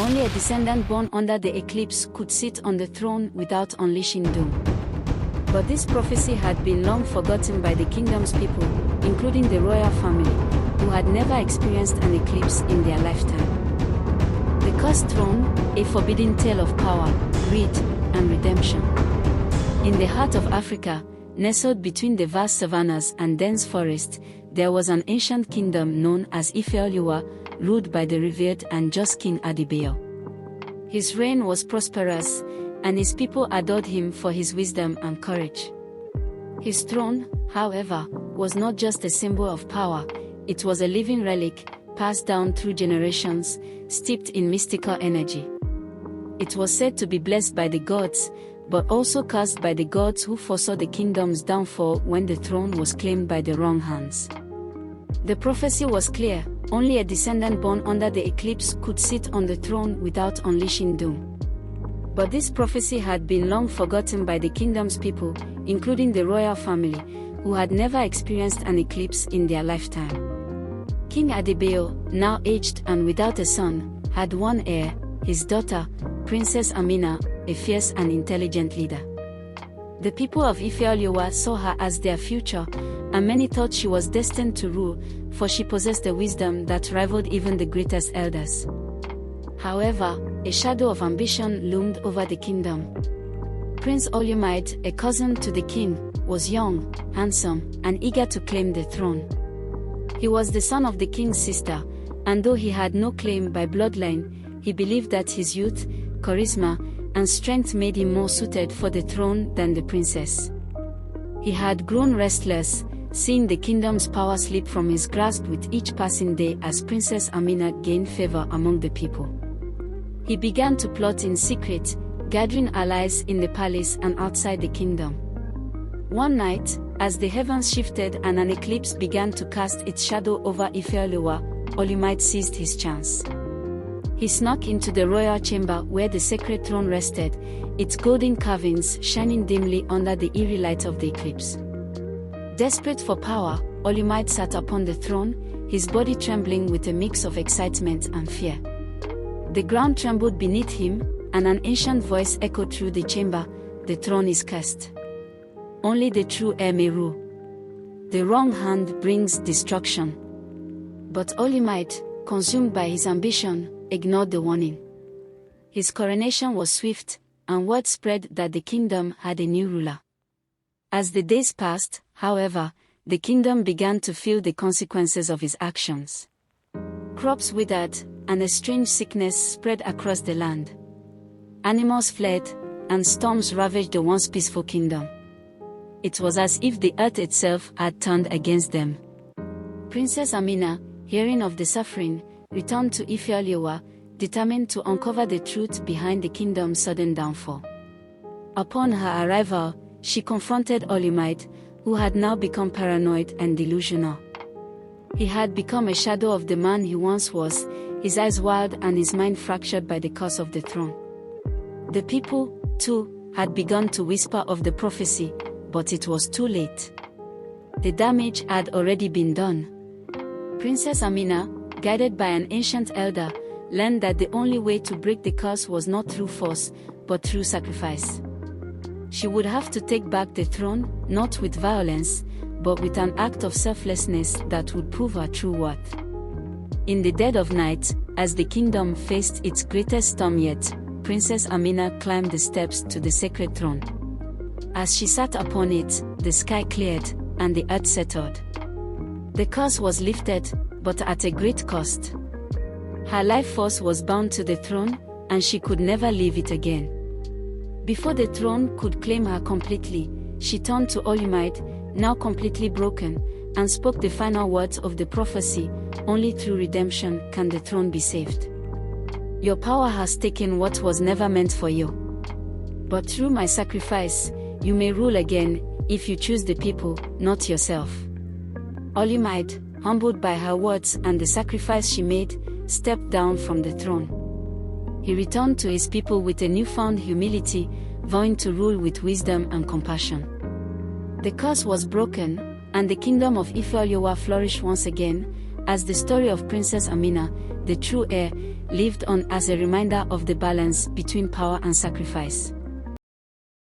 Only a descendant born under the eclipse could sit on the throne without unleashing doom. But this prophecy had been long forgotten by the kingdom's people, including the royal family, who had never experienced an eclipse in their lifetime. The cursed throne, a forbidden tale of power, greed, and redemption. In the heart of Africa, nestled between the vast savannas and dense forest, there was an ancient kingdom known as Ife-Oluwa, ruled by the revered and just King Adebayo. His reign was prosperous, and his people adored him for his wisdom and courage. His throne, however, was not just a symbol of power, it was a living relic, passed down through generations, steeped in mystical energy. It was said to be blessed by the gods, but also cursed by the gods who foresaw the kingdom's downfall when the throne was claimed by the wrong hands. The prophecy was clear: only a descendant born under the eclipse could sit on the throne without unleashing doom. But this prophecy had been long forgotten by the kingdom's people, including the royal family, who had never experienced an eclipse in their lifetime. King Adebayo, now aged and without a son, had one heir, his daughter, Princess Amina, a fierce and intelligent leader. The people of Ife-Oluwa saw her as their future, and many thought she was destined to rule, for she possessed a wisdom that rivaled even the greatest elders. However, a shadow of ambition loomed over the kingdom. Prince Olumide, a cousin to the king, was young, handsome, and eager to claim the throne. He was the son of the king's sister, and though he had no claim by bloodline, he believed that his youth, charisma, and strength made him more suited for the throne than the princess. He had grown restless, seeing the kingdom's power slip from his grasp with each passing day as Princess Amina gained favor among the people. He began to plot in secret, gathering allies in the palace and outside the kingdom. One night, as the heavens shifted and an eclipse began to cast its shadow over Ife-Oluwa, Olumide seized his chance. He snuck into the royal chamber where the sacred throne rested, its golden carvings shining dimly under the eerie light of the eclipse. Desperate for power, Olumide sat upon the throne, his body trembling with a mix of excitement and fear. The ground trembled beneath him, and an ancient voice echoed through the chamber: "The throne is cursed. Only the true heir may rule. The wrong hand brings destruction." But Olumide, consumed by his ambition, ignored the warning. His coronation was swift, and word spread that the kingdom had a new ruler. As the days passed, however, the kingdom began to feel the consequences of his actions. Crops withered, and a strange sickness spread across the land. Animals fled, and storms ravaged the once peaceful kingdom. It was as if the earth itself had turned against them. Princess Amina, hearing of the suffering, returned to Ife-Oluwa, determined to uncover the truth behind the kingdom's sudden downfall. Upon her arrival, she confronted Olumide, who had now become paranoid and delusional. He had become a shadow of the man he once was, his eyes wild and his mind fractured by the curse of the throne. The people, too, had begun to whisper of the prophecy, but it was too late. The damage had already been done. Princess Amina, guided by an ancient elder, learned that the only way to break the curse was not through force, but through sacrifice. She would have to take back the throne, not with violence, but with an act of selflessness that would prove her true worth. In the dead of night, as the kingdom faced its greatest storm yet, Princess Amina climbed the steps to the sacred throne. As she sat upon it, the sky cleared, and the earth settled. The curse was lifted, but at a great cost. Her life force was bound to the throne, and she could never leave it again. Before the throne could claim her completely, she turned to Olumide, now completely broken, and spoke the final words of the prophecy: "Only through redemption can the throne be saved. Your power has taken what was never meant for you. But through my sacrifice, you may rule again, if you choose the people, not yourself." Olumide, humbled by her words and the sacrifice she made, stepped down from the throne. He returned to his people with a newfound humility, vowing to rule with wisdom and compassion. The curse was broken, and the kingdom of Ife-Oluwa flourished once again, as the story of Princess Amina, the true heir, lived on as a reminder of the balance between power and sacrifice.